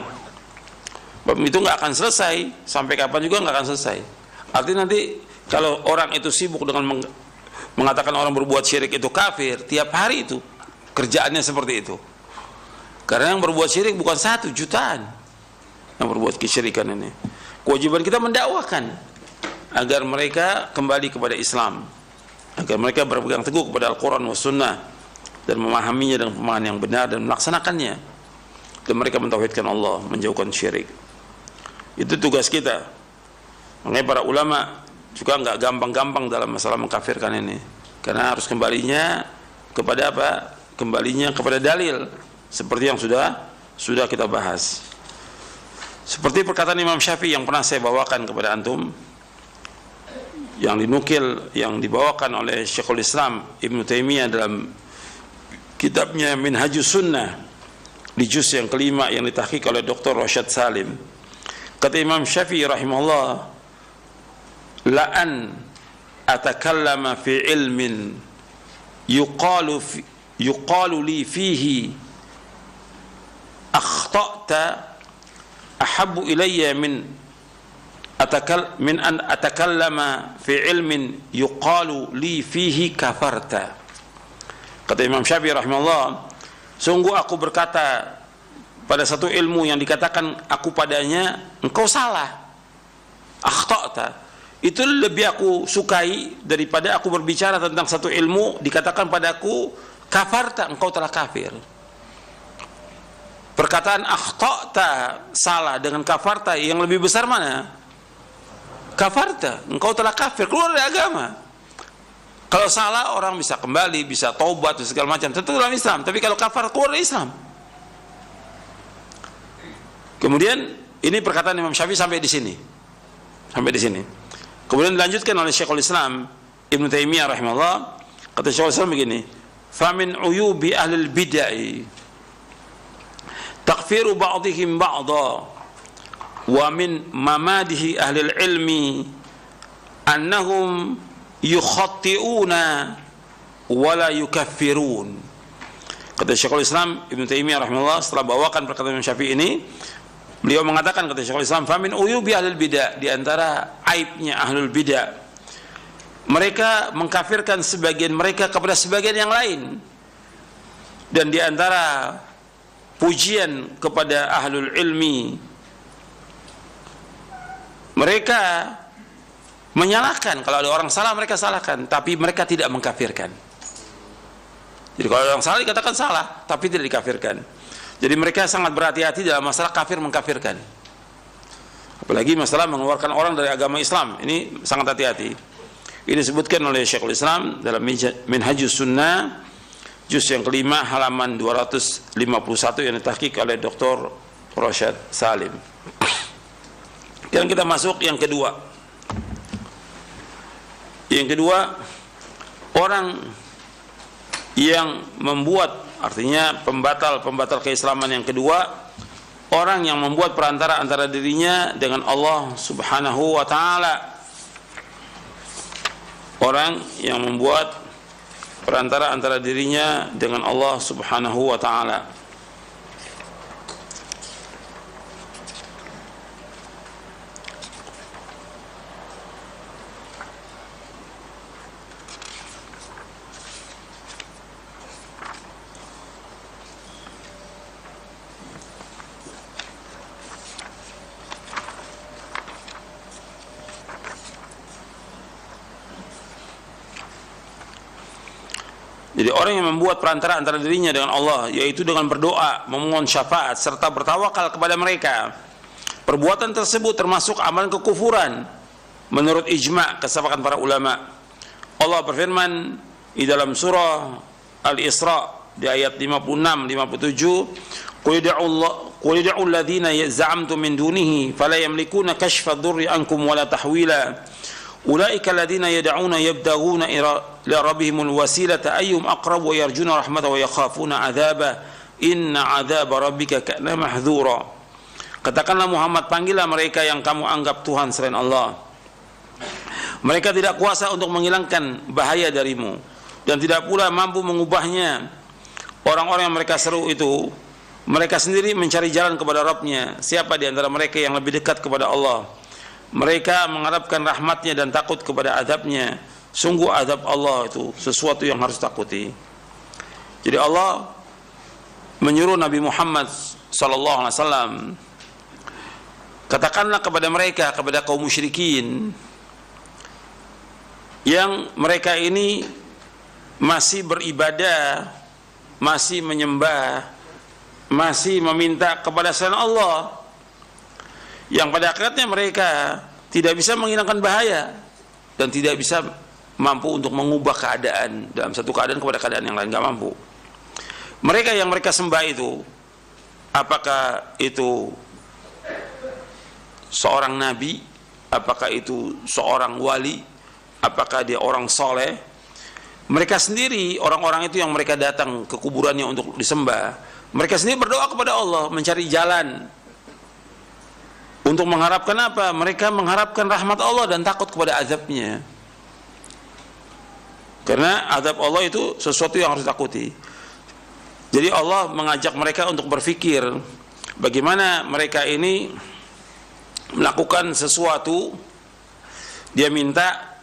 Itu nggak akan selesai, sampai kapan juga nggak akan selesai. Artinya nanti kalau orang itu sibuk dengan mengatakan orang berbuat syirik itu kafir, tiap hari itu kerjaannya seperti itu. Karena yang berbuat syirik bukan 1 jutaan yang berbuat kesyirikan ini. Kewajiban kita mendakwakan agar mereka kembali kepada Islam, agar mereka berpegang teguh kepada Al-Quran wa Sunnah dan memahaminya dengan pemahaman yang benar dan melaksanakannya, dan mereka mentauhidkan Allah, menjauhkan syirik. Itu tugas kita. Makanya para ulama juga nggak gampang-gampang dalam masalah mengkafirkan ini, karena harus kembalinya kepada apa? Kembalinya kepada dalil, seperti yang sudah kita bahas. Seperti perkataan Imam Syafi'i yang pernah saya bawakan kepada antum, yang dinukil, yang dibawakan oleh Syekhul Islam Ibnu Taimiyah dalam kitabnya Minhajus Sunnah di juz yang kelima yang ditahqiq oleh Dr. Rasyad Salim. Kata Imam Syafi'i rahimahullah, la an atakallama fi ilmin yuqalu li fihi akhta'ta ahabbu ilayya min an atakallama fi ilmin yuqalu li fihi kafarta. Kata Imam Syafi'i rahimahullah, sungguh aku berkata pada satu ilmu yang dikatakan aku padanya engkau salah, akhta'ta, itu lebih aku sukai daripada aku berbicara tentang satu ilmu dikatakan padaku kafarta, engkau telah kafir. Perkataan akhta'ta salah dengan kafarta, yang lebih besar mana? Kafarta, engkau telah kafir, keluar dari agama. Kalau salah orang bisa kembali, bisa taubat segala macam, tentu dalam Islam. Tapi kalau kafar, keluar dari Islam. Kemudian ini perkataan Imam Syafi'i sampai di sini. Kemudian dilanjutkan oleh Syekhul Islam Ibnu Taimiyah rahimahullah. Kata Syekhul Islam begini, "Famin uyubi ahlil bid'ah takfiru ba'dihim ba'dha. Wa min mamadihi ahlil ilmi annahum yukhatti'una wa la yukaffirun." Kata Syekhul Islam Ibnu Taimiyah rahimahullah setelah bawakan perkataan Imam Syafi'i ini, beliau mengatakan, kata Syekhul Islam, famin uyubi ahlul bidah, di antara aibnya ahlul bidah, mereka mengkafirkan sebagian mereka kepada sebagian yang lain. Dan di antara pujian kepada ahlul ilmi, mereka menyalahkan. Kalau ada orang salah mereka salahkan, tapi mereka tidak mengkafirkan. Jadi kalau yang salah dikatakan salah, tapi tidak dikafirkan. Jadi mereka sangat berhati-hati dalam masalah kafir mengkafirkan. Apalagi masalah mengeluarkan orang dari agama Islam, ini sangat hati-hati. Ini disebutkan oleh Syekhul Islam dalam Minhajus Sunnah juz yang kelima halaman 251 yang ditahqiq oleh Dr. Rosyad Salim. Dan kita masuk yang kedua. Yang kedua, orang yang membuat, artinya pembatal keislaman yang kedua, orang yang membuat perantara antara dirinya dengan Allah Subhanahu wa taala. Orang yang membuat perantara antara dirinya dengan Allah Subhanahu wa taala. Jadi orang yang membuat perantara antara dirinya dengan Allah, yaitu dengan berdoa, memohon syafaat, serta bertawakal kepada mereka, perbuatan tersebut termasuk amalan kekufuran menurut ijma' kesepakatan para ulama. Allah berfirman di dalam surah Al-Isra di ayat 56-57, qul ud'u alladhina za'amtum min dunihi fala yamlikuna kashfa ad-durri ankum wala tahwila ulaika alladhina yad'una yabtaghuna ila rabbihimul wasilata ayyuhum aqrab wa yarjuna rahmatahu wa yakhafuna 'adzaba inna 'adzaba rabbika kana mahdhura. Katakanlah Muhammad, panggillah mereka yang kamu anggap Tuhan selain Allah. Mereka tidak kuasa untuk menghilangkan bahaya darimu dan tidak pula mampu mengubahnya. Orang-orang yang mereka seru itu, mereka sendiri mencari jalan kepada Rabb-nya. Siapa di antara mereka yang lebih dekat kepada Allah? Mereka mengharapkan rahmatnya dan takut kepada azabnya. Sungguh azab Allah itu sesuatu yang harus takuti. Jadi Allah menyuruh Nabi Muhammad SAW, katakanlah kepada mereka, kepada kaum musyrikin yang mereka ini masih beribadah, masih menyembah, masih meminta kepada selain Allah, yang pada akhirnya mereka tidak bisa menghilangkan bahaya dan tidak bisa mampu untuk mengubah keadaan dalam satu keadaan kepada keadaan yang lain, nggak mampu. Mereka yang mereka sembah itu, apakah itu seorang nabi, apakah itu seorang wali, apakah dia orang soleh, mereka sendiri, orang-orang itu yang mereka datang ke kuburannya untuk disembah, mereka sendiri berdoa kepada Allah, mencari jalan untuk mengharapkan apa? Mereka mengharapkan rahmat Allah dan takut kepada azabnya. Karena azab Allah itu sesuatu yang harus takuti. Jadi Allah mengajak mereka untuk berpikir bagaimana mereka ini melakukan sesuatu. Dia minta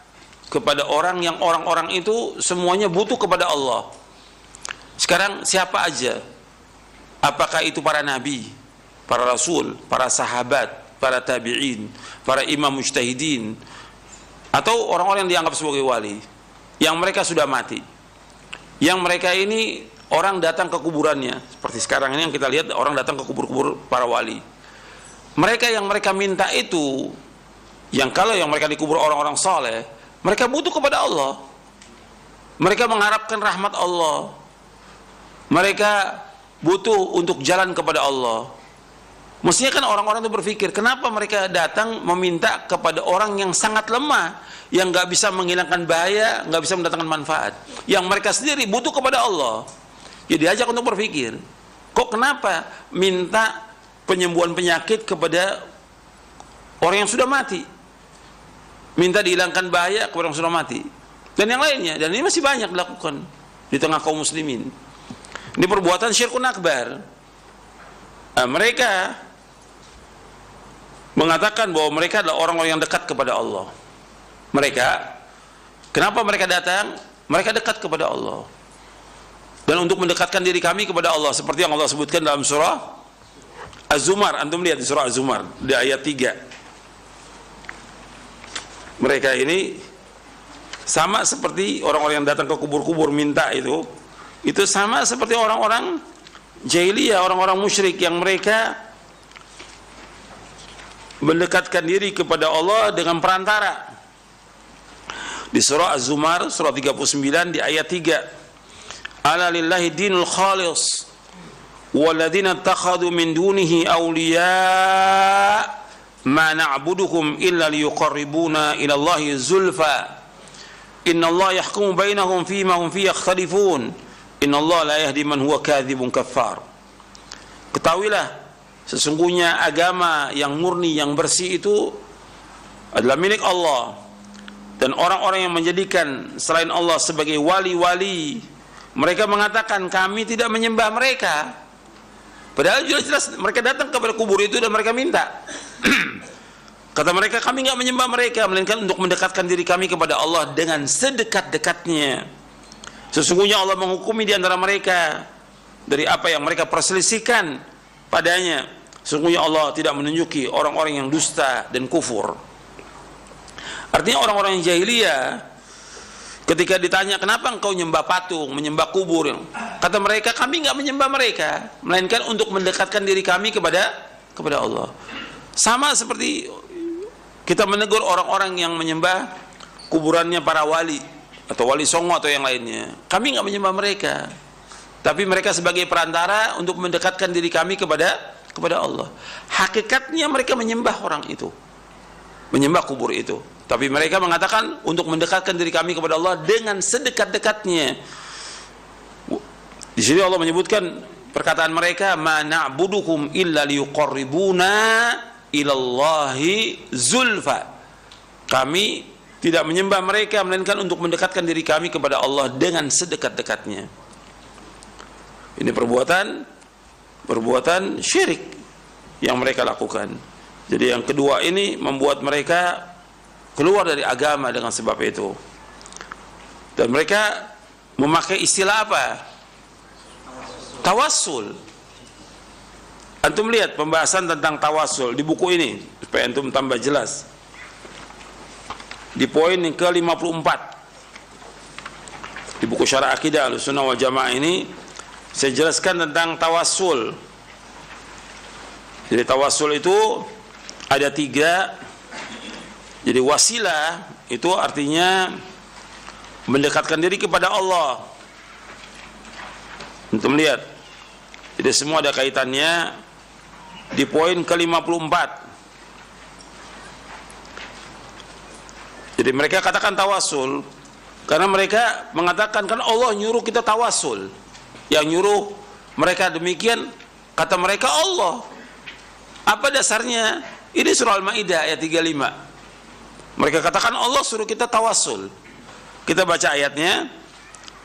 kepada orang yang orang-orang itu semuanya butuh kepada Allah. Sekarang siapa aja? Apakah itu para nabi, para rasul, para sahabat, para tabi'in, para imam mujtahidin, atau orang-orang yang dianggap sebagai wali yang mereka sudah mati, yang mereka ini orang datang ke kuburannya seperti sekarang ini yang kita lihat, orang datang ke kubur-kubur para wali. Mereka yang mereka minta itu, yang kalau yang mereka dikubur orang-orang soleh, mereka butuh kepada Allah, mereka mengharapkan rahmat Allah, mereka butuh untuk jalan kepada Allah. Mestinya kan orang-orang itu berpikir, kenapa mereka datang meminta kepada orang yang sangat lemah, yang nggak bisa menghilangkan bahaya, nggak bisa mendatangkan manfaat, yang mereka sendiri butuh kepada Allah. Jadi diajak untuk berpikir, kok kenapa minta penyembuhan penyakit kepada orang yang sudah mati, minta dihilangkan bahaya kepada orang yang sudah mati, dan yang lainnya. Dan ini masih banyak dilakukan di tengah kaum muslimin. Ini perbuatan syirkun akbar. Mereka mengatakan bahwa mereka adalah orang-orang yang dekat kepada Allah. Mereka, kenapa mereka datang? Mereka dekat kepada Allah. Dan untuk mendekatkan diri kami kepada Allah, seperti yang Allah sebutkan dalam surah Az-Zumar. Antum lihat di surah Az-Zumar di ayat 3. Mereka ini sama seperti orang-orang yang datang ke kubur-kubur minta itu, Itu sama seperti orang-orang jahiliyah, orang-orang musyrik yang mereka mendekatkan diri kepada Allah dengan perantara. Di surah Az-Zumar surah 39 di ayat 3, ala lillahi dinul khalis walladzina ittakhadhu min dunihi awliya ma na'buduhum illa liyuqarribuna ila Allahi zulfa innallaha yahkumu bainahum fima hum fihi yakhtalifun innallaha la yahdi man huwa kadzibun kaffar. Ketahuilah, sesungguhnya agama yang murni, yang bersih itu adalah milik Allah, dan orang-orang yang menjadikan selain Allah sebagai wali-wali, mereka mengatakan kami tidak menyembah mereka, padahal jelas-jelas mereka datang kepada kubur itu dan mereka minta. Kata mereka, kami nggak menyembah mereka, melainkan untuk mendekatkan diri kami kepada Allah dengan sedekat-dekatnya. Sesungguhnya Allah menghukumi di antara mereka dari apa yang mereka perselisihkan padanya. Sesungguhnya Allah tidak menunjuki orang-orang yang dusta dan kufur. Artinya orang-orang yang jahiliyah ketika ditanya kenapa engkau menyembah patung, menyembah kubur, kata mereka kami nggak menyembah mereka, melainkan untuk mendekatkan diri kami kepada Allah. Sama seperti kita menegur orang-orang yang menyembah kuburannya para wali atau wali songo atau yang lainnya. Kami nggak menyembah mereka, tapi mereka sebagai perantara untuk mendekatkan diri kami kepada Allah. Hakikatnya mereka menyembah orang itu, menyembah kubur itu, tapi mereka mengatakan untuk mendekatkan diri kami kepada Allah dengan sedekat-dekatnya. Di sini Allah menyebutkan perkataan mereka, ma na'buduhum illa liyuqarribuna ilallahi zulfa. Kami tidak menyembah mereka melainkan untuk mendekatkan diri kami kepada Allah dengan sedekat-dekatnya. Ini perbuatan syirik yang mereka lakukan. Jadi yang kedua ini membuat mereka keluar dari agama dengan sebab itu. Dan mereka memakai istilah apa? Tawassul. Antum lihat pembahasan tentang tawassul di buku ini supaya antum tambah jelas. Di poin yang ke-54 di buku Syarah Aqidah Ahlussunnah wal Jamaah ini saya jelaskan tentang tawassul. Jadi tawassul itu ada 3. Jadi wasilah itu artinya mendekatkan diri kepada Allah. Untuk melihat, jadi semua ada kaitannya di poin ke-54. Jadi mereka katakan tawassul karena mereka mengatakan kan Allah nyuruh kita tawassul. Yang nyuruh mereka demikian, kata mereka Allah. Apa dasarnya? Ini surah Al-Maidah ayat 35. Mereka katakan Allah suruh kita tawassul. Kita baca ayatnya.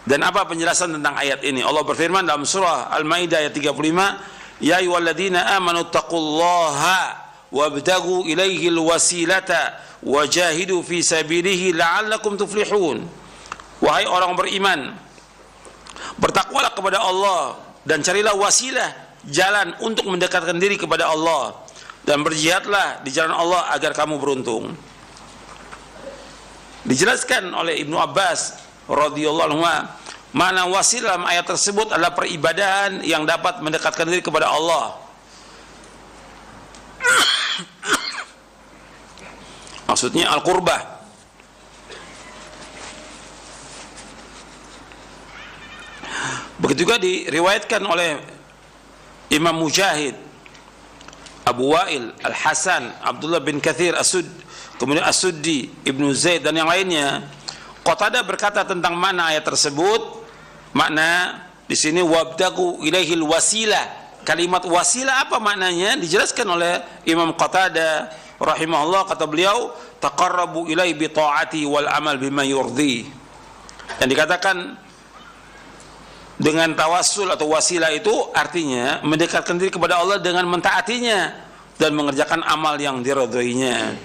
Dan apa penjelasan tentang ayat ini? Allah berfirman dalam surah Al-Maidah ayat 35, ya ayyuhalladzina amanu taqullaha wabtagu ilaihil wasilata wajahidu fi sabilihi la'allakum tuflihun. Wahai orang beriman, bertakwalah kepada Allah dan carilah wasilah, jalan untuk mendekatkan diri kepada Allah, dan berjihadlah di jalan Allah agar kamu beruntung. Dijelaskan oleh Ibnu Abbas radhiyallahu anhu, makna wasilah dalam ayat tersebut adalah peribadahan yang dapat mendekatkan diri kepada Allah. Maksudnya al-qurbah. Begitu juga diriwayatkan oleh Imam Mujahid, Abu Wa'il, Al-Hasan, Abdullah bin Kathir kemudian As-Suddi, Ibnu Zaid dan yang lainnya. Qatadah berkata tentang mana ayat tersebut, makna di sini wabtagu ilaihil wasilah. Kalimat wasilah apa maknanya? Dijelaskan oleh Imam Qatadah rahimahullah, kata beliau, taqarrabu ilai bi ta'ati wal amal bima yurdi. Dan dikatakan dengan tawassul atau wasilah itu artinya mendekatkan diri kepada Allah dengan mentaatinya dan mengerjakan amal yang diridhoinya.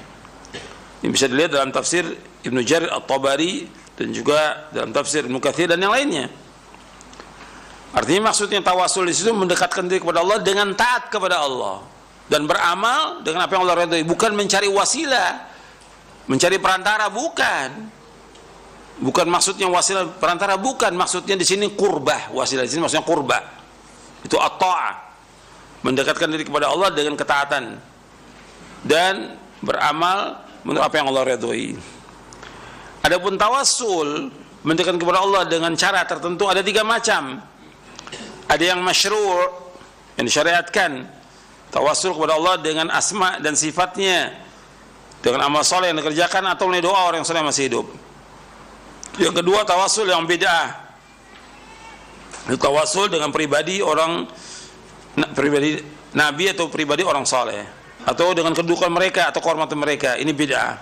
Ini bisa dilihat dalam tafsir Ibnu Jarir At-Tabari dan juga dalam tafsir Ibnu Katsir dan yang lainnya. Artinya maksudnya tawassul di situ mendekatkan diri kepada Allah dengan taat kepada Allah dan beramal dengan apa yang Allah ridhoi, bukan mencari wasilah, mencari perantara, bukan. Bukan maksudnya wasilah perantara, bukan maksudnya di sini qurbah. Wasilah di sini maksudnya qurbah. Itu at-ta'ah, mendekatkan diri kepada Allah dengan ketaatan dan beramal menurut apa yang Allah ridhoi. Adapun tawassul, mendekatkan kepada Allah dengan cara tertentu, ada 3 macam. Ada yang masyru', yang disyariatkan, tawassul kepada Allah dengan asma dan sifatnya, dengan amal soleh yang dikerjakan atau melalui doa orang yang soleh masih hidup. Yang kedua, tawassul yang bid'ah, itu tawassul dengan pribadi nabi atau pribadi orang soleh, atau dengan kedudukan mereka atau kehormatan mereka. Ini bid'ah.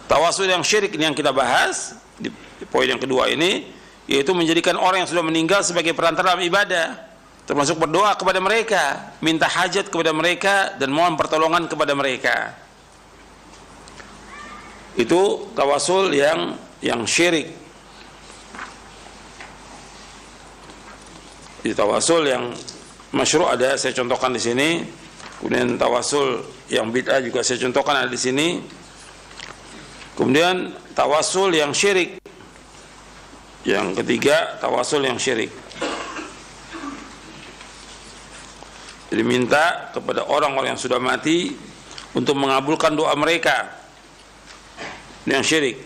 Tawassul yang syirik ini yang kita bahas di poin yang kedua ini, yaitu menjadikan orang yang sudah meninggal sebagai perantara dalam ibadah, termasuk berdoa kepada mereka, minta hajat kepada mereka, dan mohon pertolongan kepada mereka. Itu tawassul yang syirik. Di tawassul yang masyru' ada saya contohkan di sini. Kemudian tawassul yang bid'ah juga saya contohkan ada di sini. Kemudian tawassul yang syirik. Yang ketiga, tawassul yang syirik. Jadi minta kepada orang-orang yang sudah mati untuk mengabulkan doa mereka. Ini yang syirik.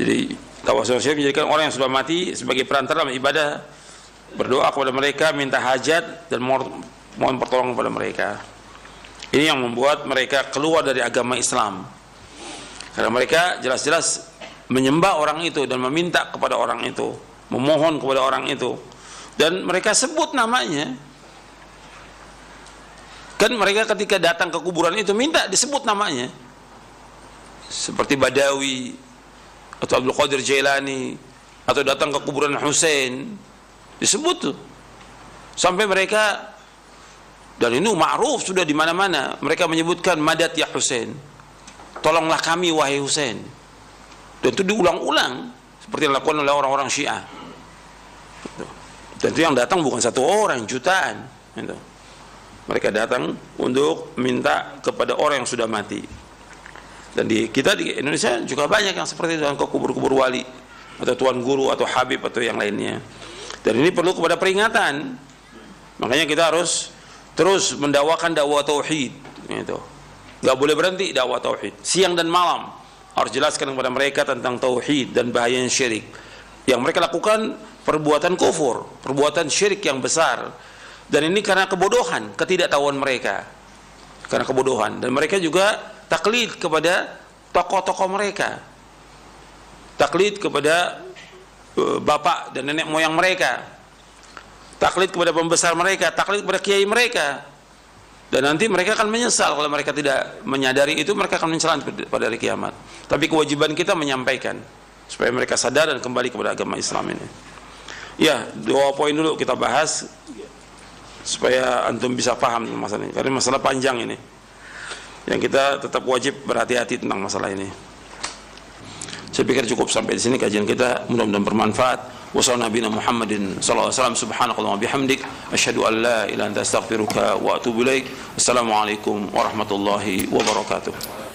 Jadi tawassul syirik menjadikan orang yang sudah mati sebagai perantara dalam ibadah, berdoa kepada mereka, minta hajat dan mohon pertolongan kepada mereka. Ini yang membuat mereka keluar dari agama Islam. Karena mereka jelas-jelas menyembah orang itu dan meminta kepada orang itu, memohon kepada orang itu, dan mereka sebut namanya. Kan mereka ketika datang ke kuburan itu minta disebut namanya, seperti Badawi atau Abdul Qadir Jailani, atau datang ke kuburan Husain disebut tuh, sampai mereka, dan ini ma'ruf sudah di mana-mana, mereka menyebutkan madad ya Husain, tolonglah kami wahai Husain. Dan itu diulang-ulang seperti yang dilakukan oleh orang-orang Syiah. Dan itu yang datang bukan 1 orang, jutaan. Mereka datang untuk minta kepada orang yang sudah mati. Dan kita di Indonesia juga banyak yang seperti itu, ke kubur-kubur wali atau tuan guru atau habib atau yang lainnya. Dan ini perlu kepada peringatan. Makanya kita harus terus mendakwakan dakwah tauhid. Nggak boleh berhenti dakwah tauhid, siang dan malam. Harus jelaskan kepada mereka tentang tauhid dan bahayanya syirik. Yang mereka lakukan perbuatan kufur, perbuatan syirik yang besar. Dan ini karena kebodohan, ketidaktahuan mereka. Karena kebodohan. Dan mereka juga taklid kepada tokoh-tokoh mereka. Taklid kepada bapak dan nenek moyang mereka. Taklid kepada pembesar mereka, taklid kepada kiai mereka. Dan nanti mereka akan menyesal kalau mereka tidak menyadari itu, mereka akan menyesal pada hari kiamat. Tapi kewajiban kita menyampaikan supaya mereka sadar dan kembali kepada agama Islam ini. Ya, 2 poin dulu kita bahas supaya antum bisa paham masalah ini, karena masalah panjang ini. Yang kita tetap wajib berhati-hati tentang masalah ini. Saya pikir cukup sampai di sini kajian kita, mudah-mudahan bermanfaat. Wassalamualaikum warahmatullahi wabarakatuh. Sallallahu alaihi wasallam, subhanakallahumma bihamdik, asyhadu an la ilaha illa anta astaghfiruka wa atubu ilaik. Wassalamualaikum warahmatullahi wabarakatuh.